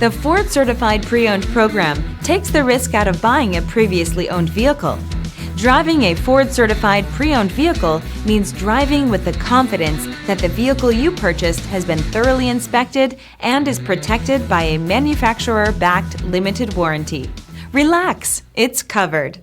The Ford Certified Pre-Owned program takes the risk out of buying a previously owned vehicle. Driving a Ford Certified Pre-Owned vehicle means driving with the confidence that the vehicle you purchased has been thoroughly inspected and is protected by a manufacturer-backed limited warranty. Relax, it's covered.